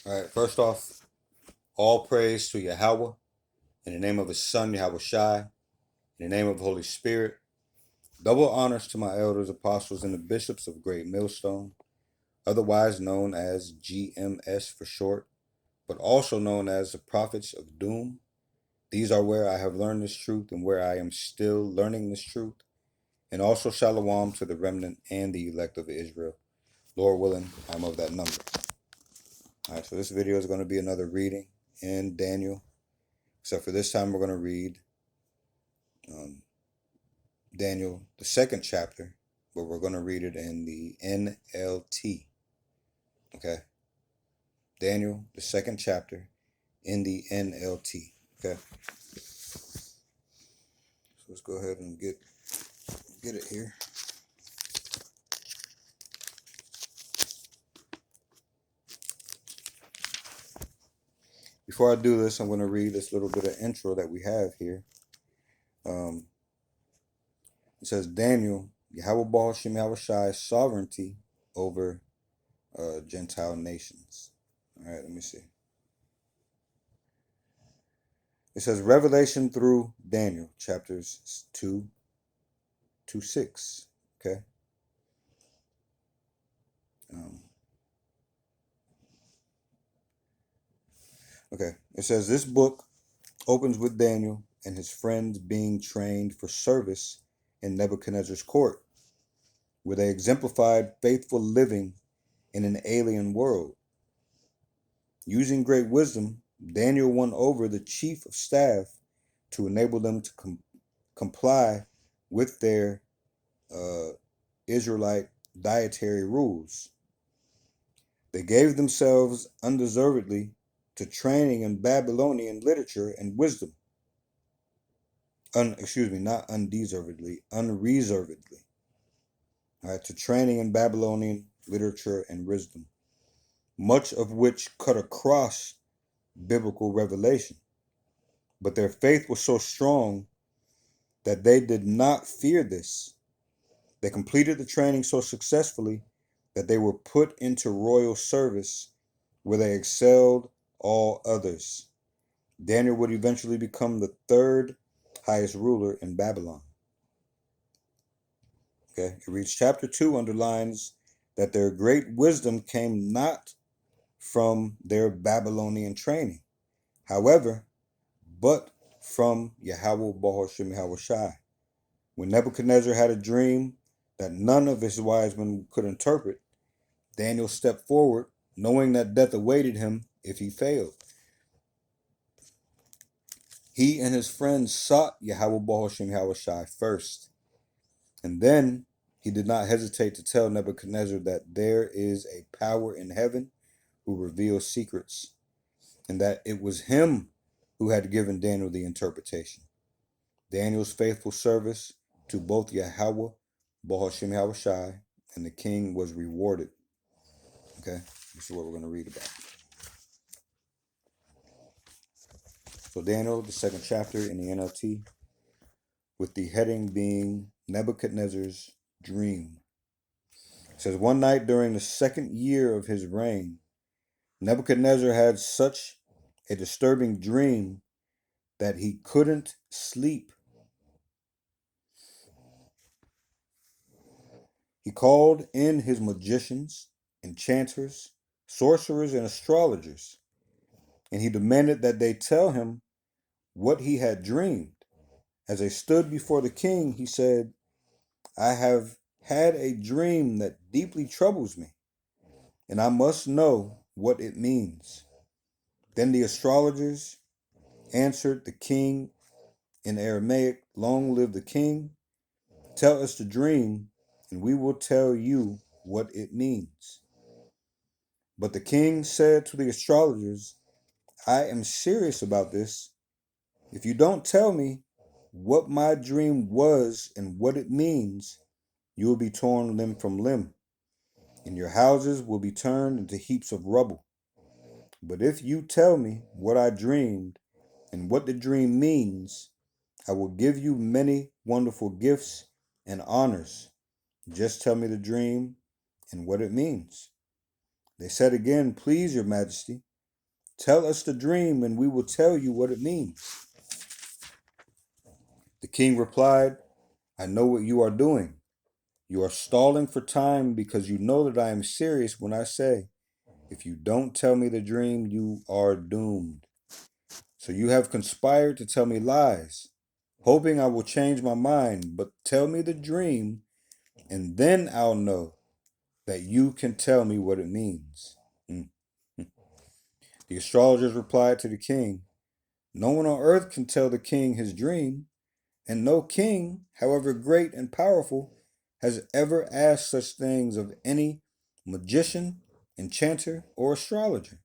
All right, first off, all praise to Yahweh, in the name of his son, Yahweh Shai, in the name of the Holy Spirit. Double honors to my elders, apostles, and the bishops of Great Millstone, otherwise known as GMS for short, but also known as the prophets of doom. These are where I have learned this truth and where I am still learning this truth. And also shalom to the remnant and the elect of Israel. Lord willing, I'm of that number. All right, so this video is going to be another reading in Daniel. Except for this time, we're going to read Daniel, the second chapter, but we're going to read it in the NLT. Okay? Daniel, the second chapter, in the NLT. Okay? So let's go ahead and get it here. Before I do this, I'm going to read this little bit of intro that we have here. It says, Daniel, Yahweh Baal Shem Yahweh Shai's sovereignty over Gentile nations. All right, let me see. It says Revelation through Daniel, chapters 2 to 6. Okay. Okay. It says this book opens with Daniel and his friends being trained for service in Nebuchadnezzar's court, where they exemplified faithful living in an alien world. Using great wisdom, Daniel won over the chief of staff to enable them to comply with their Israelite dietary rules. They gave themselves undeservedly to training in Babylonian literature and wisdom. Not undeservedly, unreservedly. All right, to training in Babylonian literature and wisdom, much of which cut across biblical revelation. But their faith was so strong that they did not fear this. They completed the training so successfully that they were put into royal service where they excelled all others. Daniel would eventually become the third highest ruler in Babylon. Okay, it reads chapter 2 underlines that their great wisdom came not from their Babylonian training, however, but from Yahweh Baal Shem Yahweh Shai. When Nebuchadnezzar had a dream that none of his wise men could interpret, Daniel stepped forward, knowing that death awaited him if he failed. He and his friends sought Yahweh Baal Shem Yahweh Shai first, and then he did not hesitate to tell Nebuchadnezzar that there is a power in heaven who reveals secrets, and that it was him who had given Daniel the interpretation. Daniel's faithful service to both Yahweh Baal Shem Yahweh Shai and the king was rewarded. Okay, this is what we're going to read about. So Daniel, the second chapter in the NLT, with the heading being Nebuchadnezzar's Dream. It says, one night during the second year of his reign, Nebuchadnezzar had such a disturbing dream that he couldn't sleep. He called in his magicians, enchanters, sorcerers, and astrologers, and he demanded that they tell him what he had dreamed. As they stood before the king, he said, I have had a dream that deeply troubles me, and I must know what it means. Then the astrologers answered the king in Aramaic, long live the king. Tell us the dream, and we will tell you what it means. But the king said to the astrologers, I am serious about this. If you don't tell me what my dream was and what it means, you will be torn limb from limb, and your houses will be turned into heaps of rubble. But if you tell me what I dreamed and what the dream means, I will give you many wonderful gifts and honors. Just tell me the dream and what it means. They said again, please, your majesty, Tell us the dream, and we will tell you what it means. The king replied, I know what you are doing. You are stalling for time because you know that I am serious when I say, if you don't tell me the dream, you are doomed. So you have conspired to tell me lies, hoping I will change my mind, but tell me the dream, and then I'll know that you can tell me what it means. Mm. The astrologers replied to the king, no one on earth can tell the king his dream, and no king, however great and powerful, has ever asked such things of any magician, enchanter, or astrologer.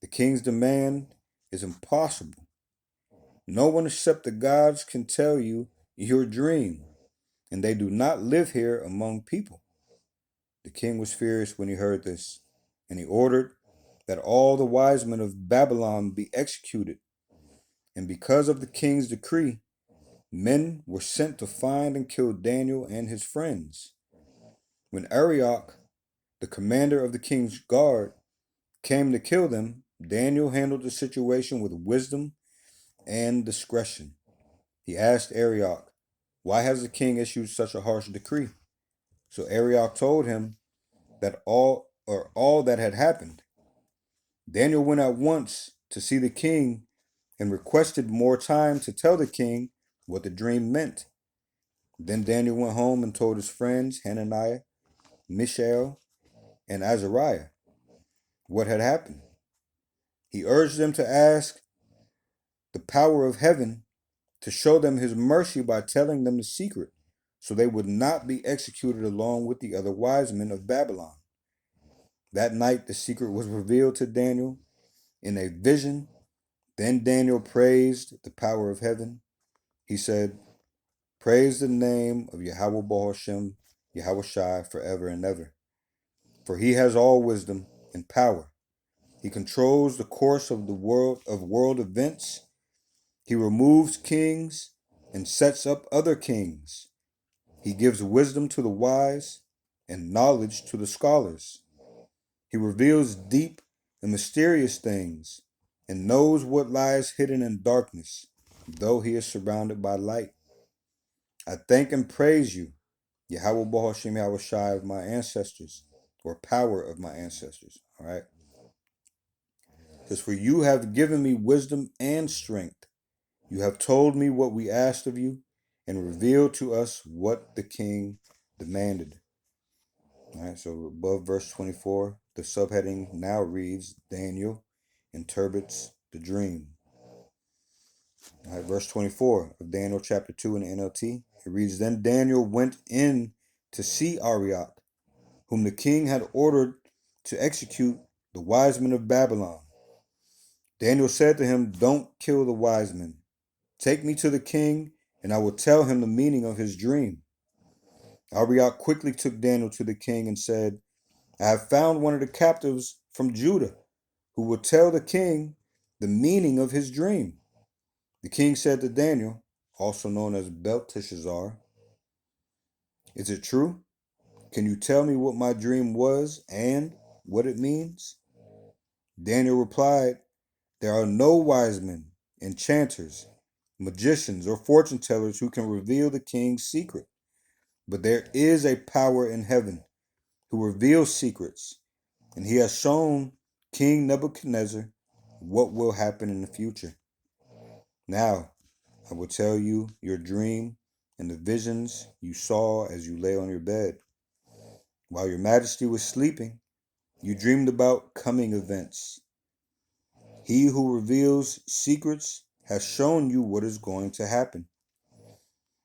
The king's demand is impossible. No one except the gods can tell you your dream, and they do not live here among people. The king was furious when he heard this, and he ordered that all the wise men of Babylon be executed. And because of the king's decree, men were sent to find and kill Daniel and his friends. When Arioch, the commander of the king's guard, came to kill them, Daniel handled the situation with wisdom and discretion. He asked Arioch, why has the king issued such a harsh decree? So Arioch told him that all that had happened. Daniel went at once to see the king and requested more time to tell the king what the dream meant. Then Daniel went home and told his friends Hananiah, Mishael, and Azariah what had happened. He urged them to ask the power of heaven to show them his mercy by telling them the secret, so they would not be executed along with the other wise men of Babylon. That night the secret was revealed to Daniel in a vision. Then Daniel praised the power of heaven. He said, praise the name of Yahweh Bahashem, Yahweh Shai, forever and ever. For he has all wisdom and power. He controls the course of the world events. He removes kings and sets up other kings. He gives wisdom to the wise and knowledge to the scholars. He reveals deep and mysterious things and knows what lies hidden in darkness, though he is surrounded by light. I thank and praise you, Yahweh Bahashem Yahweh Shai of my ancestors, or power of my ancestors. All right. Because for you have given me wisdom and strength. You have told me what we asked of you and revealed to us what the king demanded. All right, so above verse 24, the subheading now reads Daniel interprets the dream. All right, verse 24 of Daniel chapter 2 in the NLT. It reads, then Daniel went in to see Arioch, whom the king had ordered to execute the wise men of Babylon. Daniel said to him, don't kill the wise men. Take me to the king, and I will tell him the meaning of his dream. Arioch quickly took Daniel to the king and said, I have found one of the captives from Judah, who will tell the king the meaning of his dream. The king said to Daniel, also known as Belteshazzar, is it true? Can you tell me what my dream was and what it means? Daniel replied, there are no wise men, enchanters, magicians, or fortune tellers who can reveal the king's secret. But there is a power in heaven who reveals secrets, and he has shown King Nebuchadnezzar what will happen in the future. Now, I will tell you your dream and the visions you saw as you lay on your bed. While your majesty was sleeping, you dreamed about coming events. He who reveals secrets has shown you what is going to happen.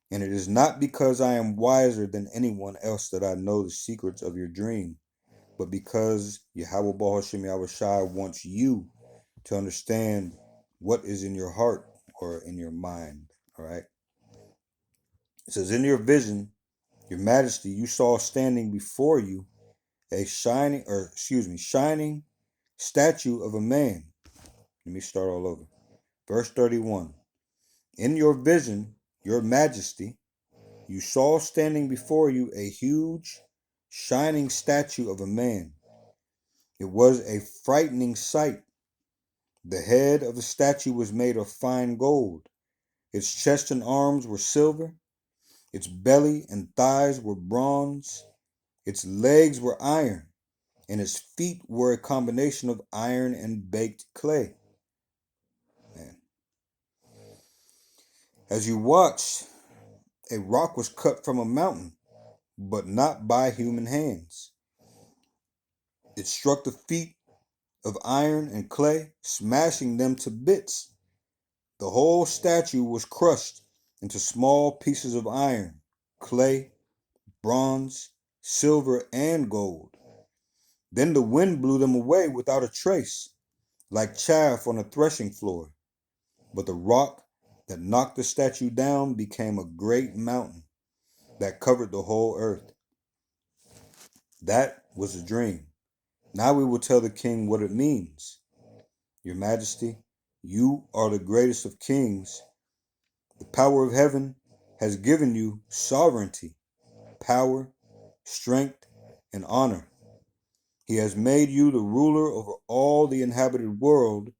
And it is not because I am wiser than anyone else that I know the secrets of your dream, but because Yahweh Bahashem Yahweh Shai wants you to understand what is in your heart or in your mind. All right. It says, in your vision, your majesty, you saw standing before you a shining statue of a man. Let me start all over. Verse 31. In your vision, your majesty, you saw standing before you a huge, shining statue of a man. It was a frightening sight. The head of the statue was made of fine gold. Its chest and arms were silver. Its belly and thighs were bronze. Its legs were iron, and its feet were a combination of iron and baked clay. Man. As you watched, a rock was cut from a mountain, but not by human hands. It struck the feet of iron and clay, smashing them to bits. The whole statue was crushed into small pieces of iron, clay, bronze, silver, and gold. Then the wind blew them away without a trace, like chaff on a threshing floor. But the rock that knocked the statue down became a great mountain that covered the whole earth. That was a dream. Now we will tell the king what it means. Your Majesty, you are the greatest of kings. The power of heaven has given you sovereignty, power, strength, and honor. He has made you the ruler over all the inhabited world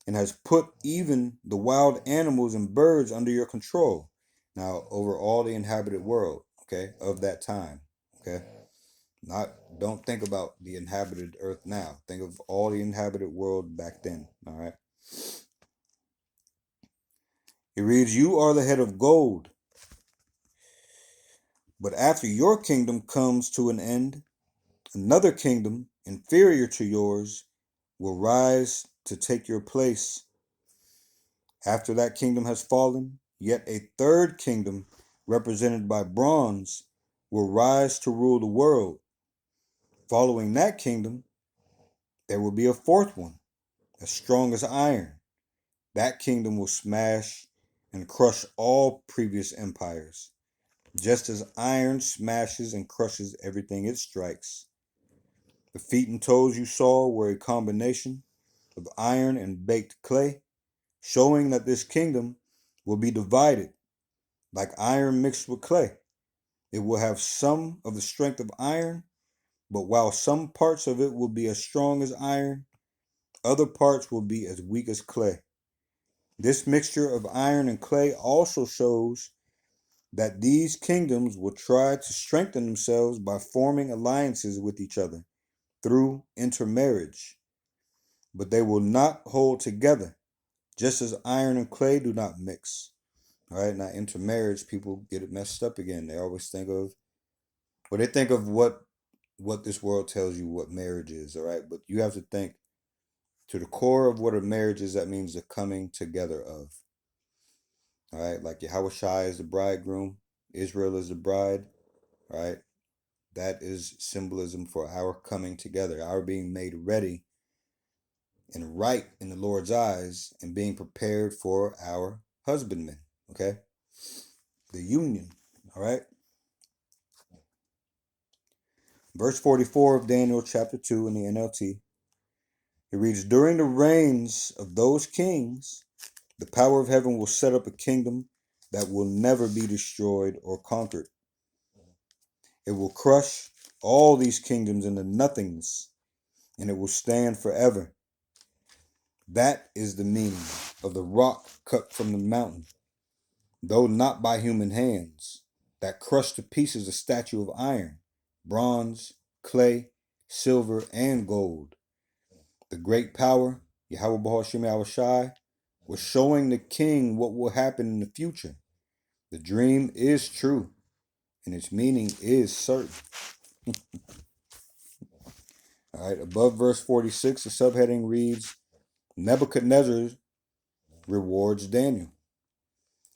and has put even the wild animals and birds under your control. Now, over all the inhabited world, okay, of that time, okay? Don't think about the inhabited earth now. Think of all the inhabited world back then, all right? It reads, you are the head of gold. But after your kingdom comes to an end, another kingdom inferior to yours will rise to take your place. After that kingdom has fallen, yet a third kingdom, represented by bronze, will rise to rule the world. Following that kingdom, there will be a fourth one, as strong as iron. That kingdom will smash and crush all previous empires, just as iron smashes and crushes everything it strikes. The feet and toes you saw were a combination of iron and baked clay, showing that this kingdom will be divided like iron mixed with clay. It will have some of the strength of iron, but while some parts of it will be as strong as iron, other parts will be as weak as clay. This mixture of iron and clay also shows that these kingdoms will try to strengthen themselves by forming alliances with each other through intermarriage, but they will not hold together, just as iron and clay do not mix. All right, now intermarriage, people get it messed up again. They always think of, well, they think of what this world tells you what marriage is. All right, but you have to think to the core of what a marriage is. That means the coming together of. All right, like Yahweh Shai is the bridegroom, Israel is the bride. All right, that is symbolism for our coming together, our being made ready and right in the Lord's eyes and being prepared for our husbandmen. Okay, the union. All right. Verse 44 of Daniel chapter 2 in the NLT. It reads, during the reigns of those kings, the power of heaven will set up a kingdom that will never be destroyed or conquered. It will crush all these kingdoms into nothingness, and it will stand forever. That is the meaning of the rock cut from the mountain, though not by human hands, that crushed to pieces a statue of iron, bronze, clay, silver, and gold. The great power, Yahweh Bahashim Yahushai, was showing the king what will happen in the future. The dream is true, and its meaning is certain. All right, above verse 46, the subheading reads, Nebuchadnezzar rewards Daniel.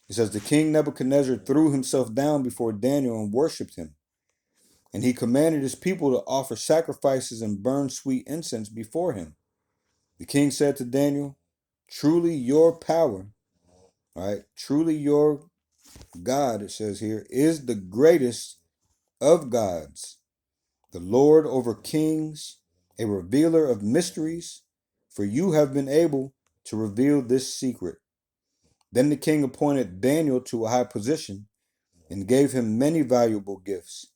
It says, the king Nebuchadnezzar threw himself down before Daniel and worshipped him. And he commanded his people to offer sacrifices and burn sweet incense before him. The king said to Daniel, truly your power, all right, truly your God, it says here, is the greatest of gods, the Lord over kings, a revealer of mysteries, for you have been able to reveal this secret. Then the king appointed Daniel to a high position and gave him many valuable gifts.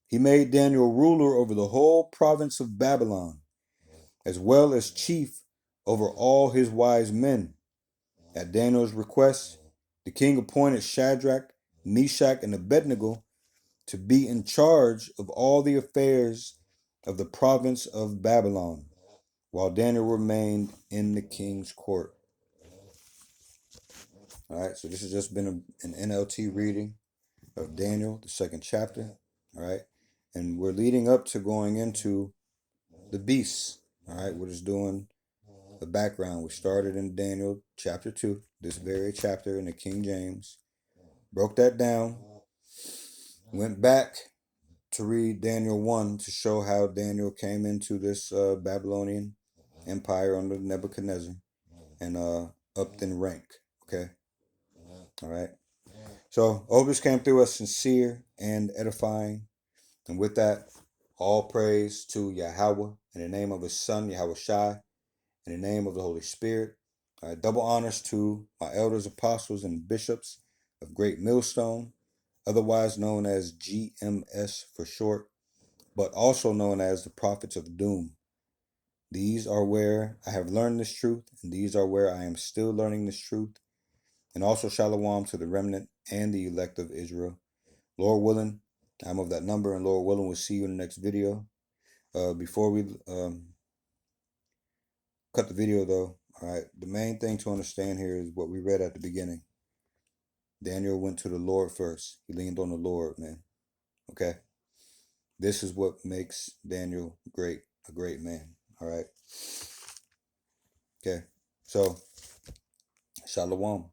He made Daniel ruler over the whole province of Babylon, as well as chief over all his wise men. At Daniel's request, the king appointed Shadrach, Meshach, and Abednego to be in charge of all the affairs of the province of Babylon, while Daniel remained in the king's court. All right, so this has just been an NLT reading of Daniel, the second chapter. All right, and we're leading up to going into the beasts. All right, we're just doing the background. We started in Daniel chapter 2, this very chapter in the King James, broke that down, went back to read Daniel 1 to show how Daniel came into this Babylonian empire under Nebuchadnezzar and upped in rank. Okay, all right. So I hope this came through as sincere and edifying. And with that, all praise to Yahweh in the name of his son, Yahweh Shai, in the name of the Holy Spirit. Double honors to my elders, apostles, and bishops of Great Millstone, otherwise known as GMS for short, but also known as the prophets of doom. These are where I have learned this truth, and these are where I am still learning this truth. And also shalom to the remnant and the elect of Israel. Lord willing, I'm of that number, and Lord willing, we'll see you in the next video. Before we cut the video, though, all right, the main thing to understand here is what we read at the beginning. Daniel went to the Lord first. He leaned on the Lord, man. Okay? This is what makes Daniel great, a great man. All right? Okay. So, shalom.